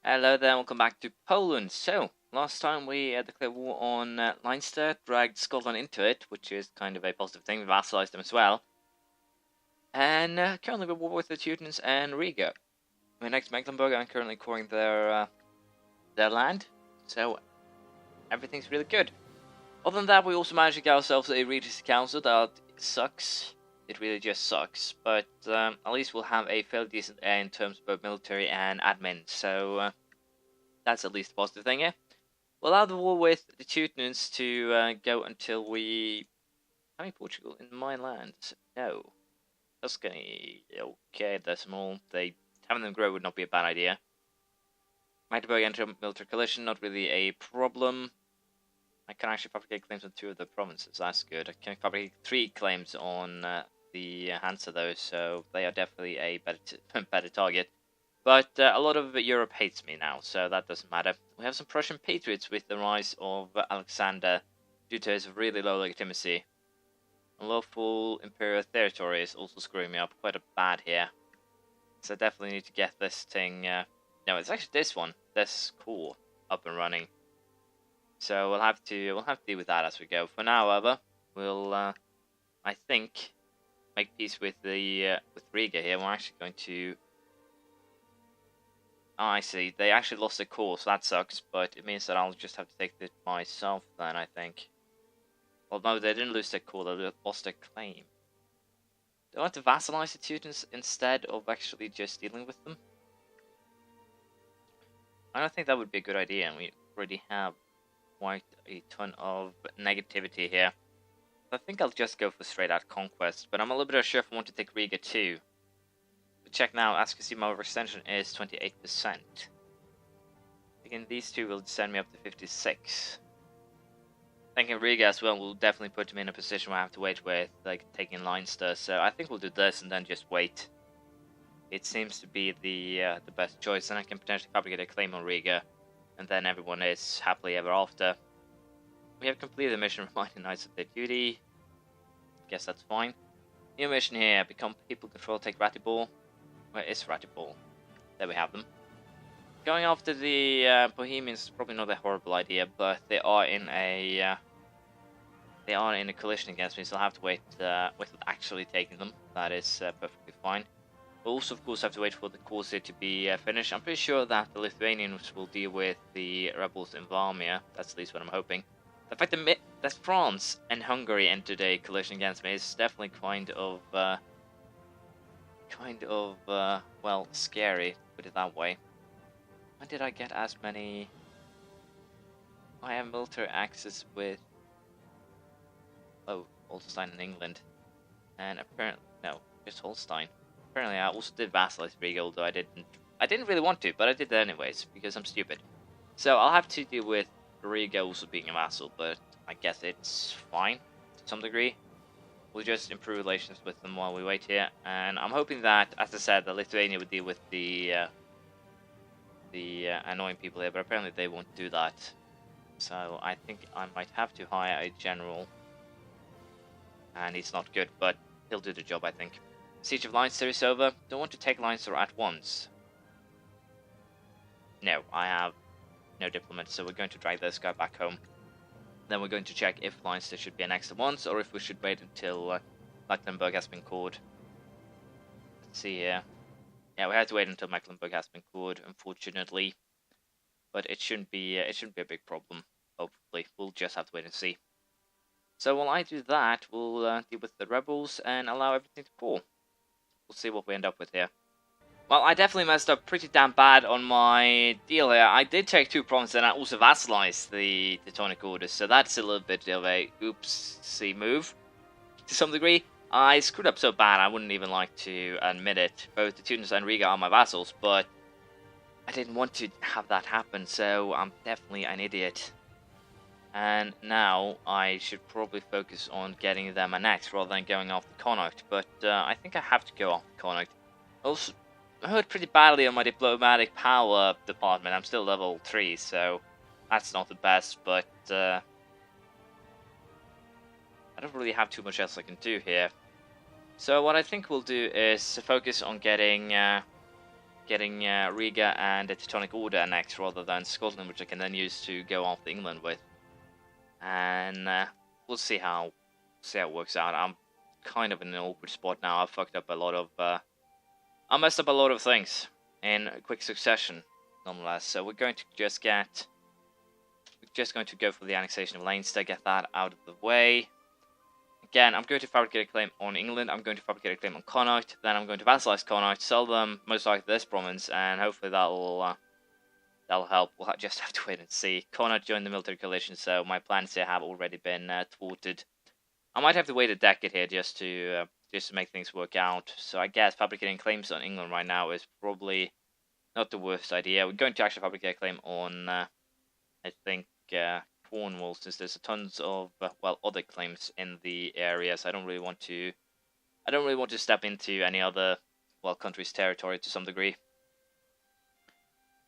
Hello there, welcome back to Poland. So, last time we declared war on Leinster, dragged Scotland into it, which is kind of a positive thing. We vassalized them as well. And currently we're at war with the Teutons and Riga. We're next to Mecklenburg and currently coring their land. So, everything's really good. Other than that, we also managed to get ourselves a Regency Council that sucks. It really just sucks. But at least we'll have a fairly decent air in terms of both military and admin. So, that's at least a positive thing here. We'll allow the war with the Teutons to go until we... Having Portugal in my lands? No. Tuscany. Okay, they're small. Having them grow would not be a bad idea. Magdeburg enter military coalition, not really a problem. I can actually fabricate claims on 2 of the provinces, that's good. I can fabricate 3 claims on the Hansa though, so they are definitely a better target. But a lot of Europe hates me now, so that doesn't matter. We have some Prussian patriots with the rise of Alexander due to his really low legitimacy. Unlawful imperial territory is also screwing me up quite a bad here. So I definitely need to get this thing... no, it's actually this one, this core, up and running. So we'll have to deal with that as we go. For now, however, we'll I think make peace with with Riga here. We're actually going to... Oh, I see. They actually lost their core, so that sucks. But it means that I'll just have to take it myself then, I think. Well, no, they didn't lose their core. They lost their claim. Do I want to vassalize the Teutons instead of actually just dealing with them? I don't think that would be a good idea, and we already have quite a ton of negativity here. I think I'll just go for straight out conquest, but I'm a little bit unsure if I want to take Riga too. But check now, as you can see, my overextension is 28%. Again, these 2 will send me up to 56. Thinking Riga as well will definitely put me in a position where I have to wait with like taking Leinster, so I think we'll do this and then just wait. It seems to be the best choice, and I can potentially fabricate a claim on Riga, and then everyone is happily ever after. We have completed the mission reminding knights of their duty. Guess that's fine. New mission here, become people control, take Ratibor. Where is Ratibor? There we have them. Going after the Bohemians is probably not a horrible idea, but they are in a coalition against me, so I'll have to wait with actually taking them. That is perfectly fine. We'll also, of course, have to wait for the corsair to be finished. I'm pretty sure that the Lithuanians will deal with the rebels in Valmia. That's at least what I'm hoping. The fact that France and Hungary entered a coalition against me is definitely kind of well, scary, put it that way. When did I get as many... I have military access with... Oh, Holstein in England. And apparently... No, just Holstein. Apparently I also did vassalize Riga, although I didn't really want to, but I did it anyways, because I'm stupid. So I'll have to deal with Riga also being a vassal, but I guess it's fine, to some degree. We'll just improve relations with them while we wait here, and I'm hoping that, as I said, that Lithuania would deal with the annoying people here, but apparently they won't do that. So I think I might have to hire a general, and he's not good, but he'll do the job, I think. Siege of Leinster is over. Don't want to take Leinster at once. No, I have no diplomats, so we're going to drag this guy back home. Then we're going to check if Leinster should be annexed at once, or if we should wait until Mecklenburg has been cored. Let's see here. Yeah, we have to wait until Mecklenburg has been cored, unfortunately. But it shouldn't be a big problem. Hopefully, we'll just have to wait and see. So while I do that, we'll deal with the rebels and allow everything to core. We'll see what we end up with here. Well, I definitely messed up pretty damn bad on my deal here. I did take 2 provinces and I also vassalized the Teutonic Orders, so that's a little bit of a oopsie move to some degree. I screwed up so bad I wouldn't even like to admit it. Both the Teutons and Riga are my vassals, but I didn't want to have that happen, so I'm definitely an idiot. And now I should probably focus on getting them annexed rather than going after Connacht, but I think I have to go after Connacht. Also, I hurt pretty badly on my diplomatic power department. I'm still level 3, so that's not the best, but I don't really have too much else I can do here. So what I think we'll do is focus on getting getting Riga and the Teutonic Order annexed rather than Scotland, which I can then use to go after England with. And we'll see how it works out. I'm kind of in an awkward spot now. I've fucked up a lot of I messed up a lot of things in quick succession, nonetheless. So we're going to just go for the annexation of Leinster, get that out of the way. Again, I'm going to fabricate a claim on England, I'm going to fabricate a claim on Connaught, then I'm going to vassalize Connaught, sell them most likely this province, and hopefully that'll help. We'll just have to wait and see. Connaught joined the military coalition, so my plans here have already been thwarted. I might have to wait a decade here just to make things work out. So I guess fabricating claims on England right now is probably not the worst idea. We're going to actually fabricate a claim on, I think, Cornwall, since there's tons of other claims in the area. So I don't really want to step into any other country's territory to some degree.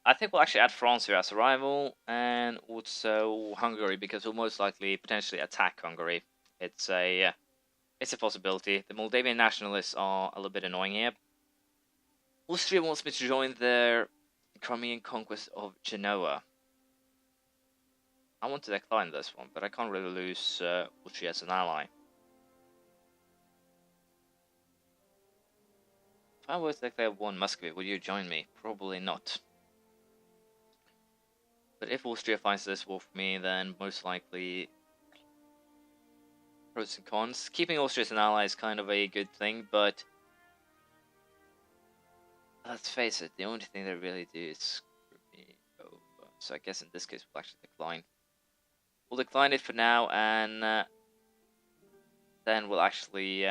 I think we'll actually add France here as a rival, and also Hungary, because we'll most likely potentially attack Hungary. It's a possibility. The Moldavian nationalists are a little bit annoying here. Austria wants me to join their Crimean conquest of Genoa. I want to decline this one, but I can't really lose Austria as an ally. If I were to declare war on Muscovy, would you join me? Probably not. But if Austria finds this war for me, then most likely pros and cons. Keeping Austria as an ally is kind of a good thing, but let's face it, the only thing they really do is screw me over. So I guess in this case we'll actually decline. We'll decline it for now, and then we'll actually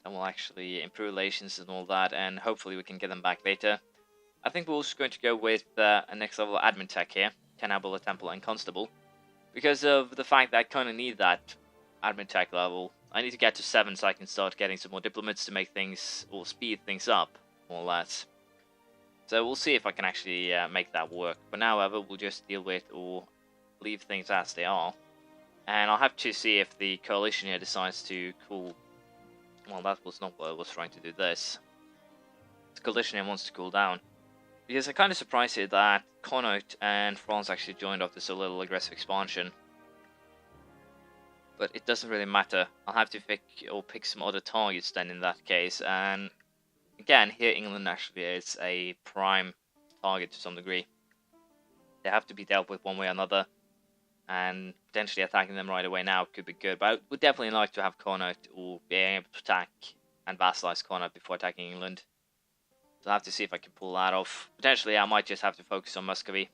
improve relations and all that, and hopefully we can get them back later. I think we're also going to go with a next level admin tech here, Cannibal, Temple, and Constable. Because of the fact that I kind of need that admin tech level. I need to get to 7 so I can start getting some more diplomats to make things, or speed things up, more or less. So we'll see if I can actually make that work. For now, however, we'll just deal with or leave things as they are. And I'll have to see if the coalition here decides to cool... Well, that was not what I was trying to do this. The coalition here wants to cool down. Because I'm kind of surprised here that Connaught and France actually joined after this little aggressive expansion. But it doesn't really matter. I'll have to pick some other targets then in that case. And again, here England actually is a prime target to some degree. They have to be dealt with one way or another. And potentially attacking them right away now could be good. But I would definitely like to have Connaught or being able to attack and vassalize Connaught before attacking England. So I'll have to see if I can pull that off. Potentially I might just have to focus on Muscovy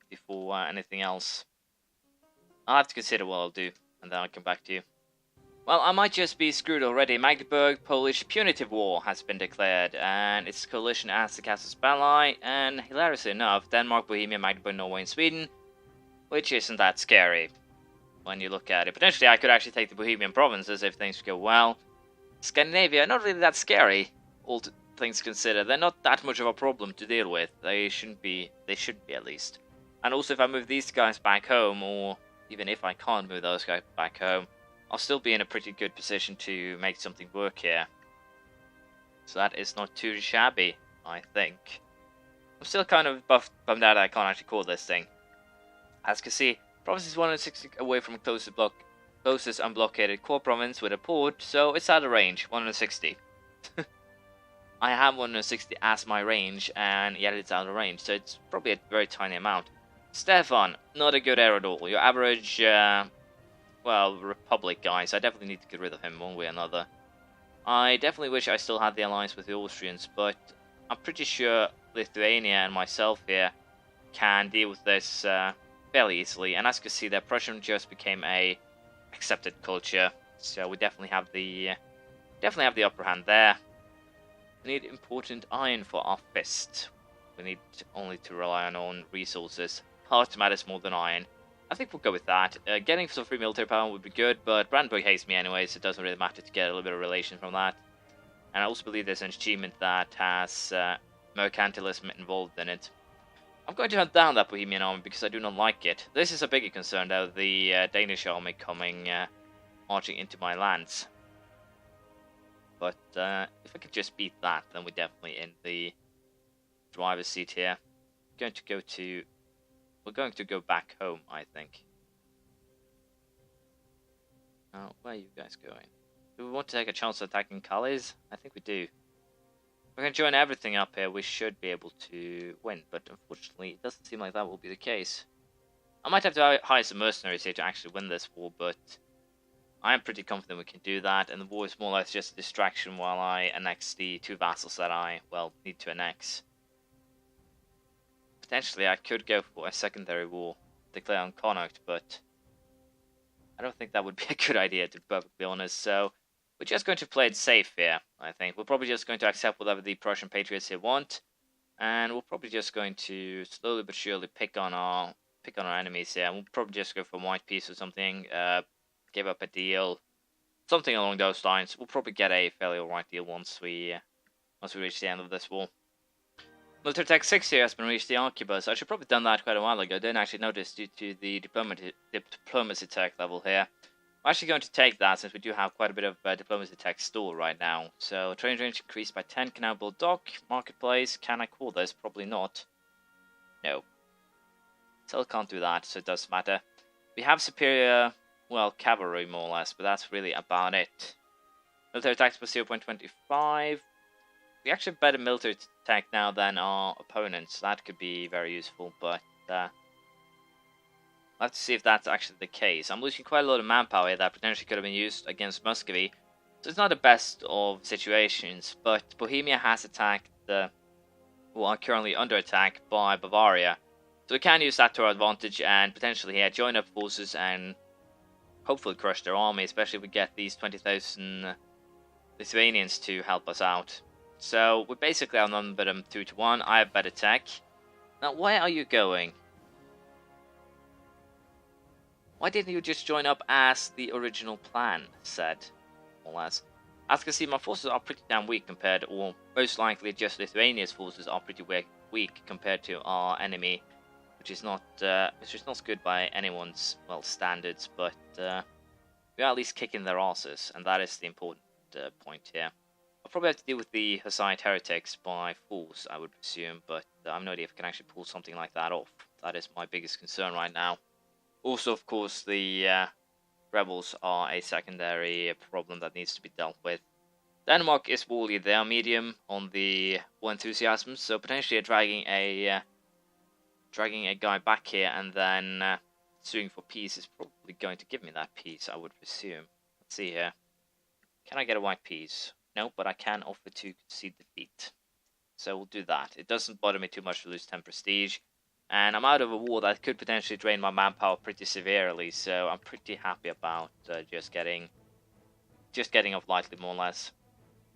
before anything else. I'll have to consider what I'll do, and then I'll come back to you. Well, I might just be screwed already. Magdeburg Polish Punitive War has been declared, and its coalition as the Casus Belli, and hilariously enough, Denmark, Bohemia, Magdeburg, Norway, and Sweden, which isn't that scary when you look at it. Potentially I could actually take the Bohemian provinces if things go well. Scandinavia, not really that scary, all things considered. They're not that much of a problem to deal with. They shouldn't be at least. And also if I move these guys back home, or even if I can't move those guys back home, I'll still be in a pretty good position to make something work here. So that is not too shabby, I think. I'm still kind of bummed out I can't actually call this thing. As you can see, province is 160 away from closest unblockaded core province with a port, so it's out of range, 160. I have 160 as my range, and yet it's out of range, so it's probably a very tiny amount. Stefan, not a good error at all. Your average, Republic guy, so I definitely need to get rid of him one way or another. I definitely wish I still had the alliance with the Austrians, but I'm pretty sure Lithuania and myself here can deal with this fairly easily. And as you can see, their Prussian just became a accepted culture, so we definitely have the upper hand there. We need important iron for our fist. We need only to rely on our own resources. Heart matters more than iron. I think we'll go with that. Getting some free military power would be good, but Brandenburg hates me anyway, so it doesn't really matter to get a little bit of relation from that. And I also believe there's an achievement that has mercantilism involved in it. I'm going to hunt down that Bohemian army because I do not like it. This is a bigger concern though, the Danish army coming marching into my lands. But if I could just beat that, then we're definitely in the driver's seat here. We're going to go back home, I think. Now, where are you guys going? Do we want to take a chance at attacking colonize? I think we do. If we can join everything up here, we should be able to win, but unfortunately, it doesn't seem like that will be the case. I might have to hire some mercenaries here to actually win this war, but I am pretty confident we can do that, and the war is more or less just a distraction while I annex the 2 vassals that I, well, need to annex. Potentially, I could go for a secondary war, declare on Connacht, but I don't think that would be a good idea, to be perfectly honest, so we're just going to play it safe here, I think. We're probably just going to accept whatever the Prussian patriots here want, and we're probably just going to slowly but surely pick on our enemies here. We'll probably just go for a white peace or something, give up a deal, something along those lines. We'll probably get a fairly alright deal once we reach the end of this war. Military Tech 6 here has been reached the Arquebus. I should probably have done that quite a while ago. I didn't actually notice due to the diplomacy tech level here. I'm actually going to take that since we do have quite a bit of diplomacy tech stored right now. So trade range increased by 10. Can I build dock? Marketplace? Can I call this? Probably not. No. Still can't do that, so it doesn't matter. We have superior, well, cavalry more or less, but that's really about it. Military attacks was 0.25. We actually have better military tech now than our opponents. That could be very useful, but I'll have to see if that's actually the case. I'm losing quite a lot of manpower here that potentially could have been used against Muscovy. So it's not the best of situations, but Bohemia has attacked are currently under attack by Bavaria. So we can use that to our advantage and potentially here join up forces and hopefully crush their army, especially if we get these 20,000 Lithuanians to help us out. So we're basically outnumbered them 2 to 1. I have better tech. Now, where are you going? Why didn't you just join up as the original plan said? More or less. As you can see, my forces are pretty damn weak compared, or most likely just Lithuania's forces are pretty weak compared to our enemy, which is not good by anyone's, well, standards, but we are at least kicking their asses, and that is the important point here. I'll probably have to deal with the Hussite heretics by force, I would presume, but I have no idea if I can actually pull something like that off. That is my biggest concern right now. Also, of course, the rebels are a secondary problem that needs to be dealt with. Denmark is wholly they are medium on the war enthusiasm, so potentially dragging a guy back here and then suing for peace is probably going to give me that peace, I would presume. Let's see here. Can I get a white peace? No, but I can offer to concede defeat. So we'll do that. It doesn't bother me too much to lose 10 prestige. And I'm out of a war that could potentially drain my manpower pretty severely, so I'm pretty happy about just getting off lightly, more or less.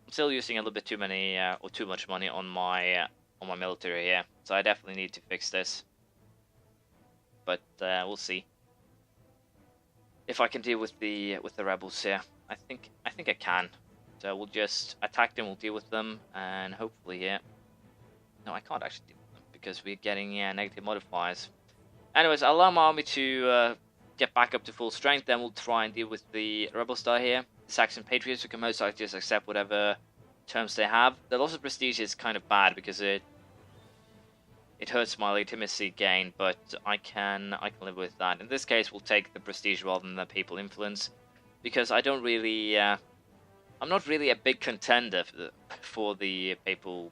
I'm still using a little bit too much money on my military here, so I definitely need to fix this. But we'll see if I can deal with the rebels here. I think I can. So we'll just attack them, we'll deal with them, and hopefully here. No, I can't actually deal with them because we're getting negative modifiers. Anyways, I'll allow my army to get back up to full strength, then we'll try and deal with the rebel star here. The Saxon Patriots, who can most likely just accept whatever terms they have. The loss of prestige is kind of bad because it hurts my legitimacy gain, but I can live with that. In this case, we'll take the prestige rather than the papal influence, because I don't really, I'm not really a big contender for the papal,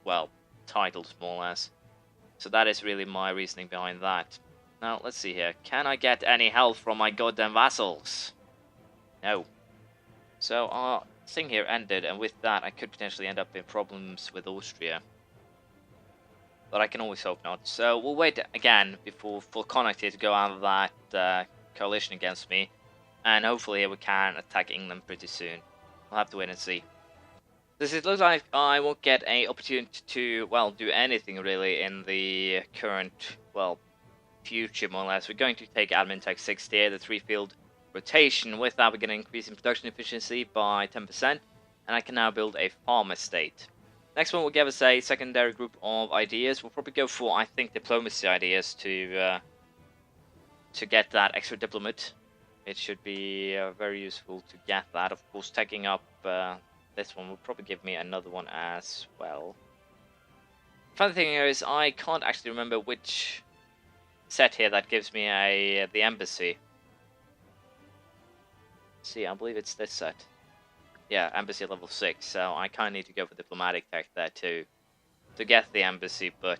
well, titles, more or less. So that is really my reasoning behind that. Now, let's see here. Can I get any help from my goddamn vassals? No. So our thing here ended, and with that, I could potentially end up in problems with Austria. But I can always hope not. So we'll wait again for Connacht here to go out of that coalition against me. And hopefully we can attack England pretty soon. We'll have to wait and see. It looks like I won't get an opportunity to, well, do anything really in the current, well, future more or less. We're going to take Admin Tech 60 here, the 3-field rotation. With that, we're going to increase in production efficiency by 10%. And I can now build a farm estate. Next one will give us a secondary group of ideas. We'll probably go for, I think, diplomacy ideas to get that extra diplomat. It should be very useful to get that. Of course, taking up this one will probably give me another one as well. Funny thing here is I can't actually remember which set here that gives me the embassy. See, I believe it's this set. Yeah, embassy level 6, so I kind of need to go for diplomatic tech there too to get the embassy, but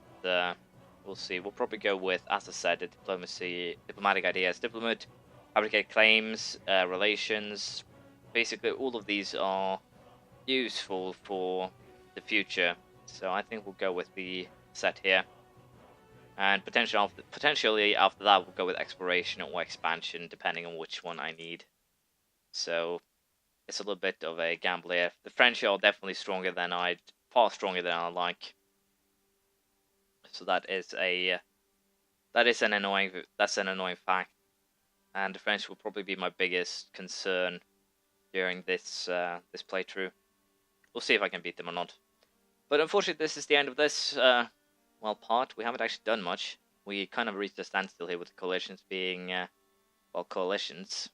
we'll see. We'll probably go with, as I said, the diplomatic ideas. Diplomat, fabricate claims, relations. Basically, all of these are useful for the future, so I think we'll go with the set here. And potentially after that, we'll go with exploration or expansion, depending on which one I need. So it's a little bit of a gamble here. The French are definitely far stronger than I like. So that's an annoying fact, and the French will probably be my biggest concern during this playthrough. We'll see if I can beat them or not. But unfortunately, this is the end of this part. We haven't actually done much. We kind of reached a standstill here with the coalitions being coalitions.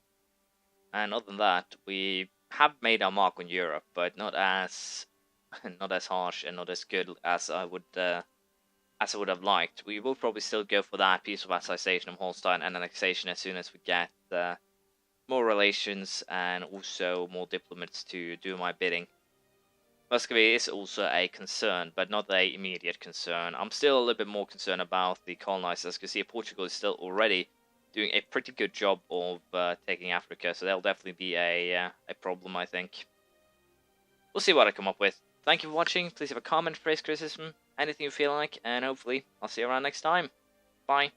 And other than that, we have made our mark on Europe, but not as harsh and not as good as I would have liked. We will probably still go for that piece of vassalization of Holstein and annexation as soon as we get more relations and also more diplomats to do my bidding. Muscowy is also a concern, but not an immediate concern. I'm still a little bit more concerned about the colonizers, because Portugal is still already doing a pretty good job of taking Africa, so that'll definitely be a problem, I think. We'll see what I come up with. Thank you for watching. Please have a comment, praise, criticism, anything you feel like, and hopefully I'll see you around next time. Bye.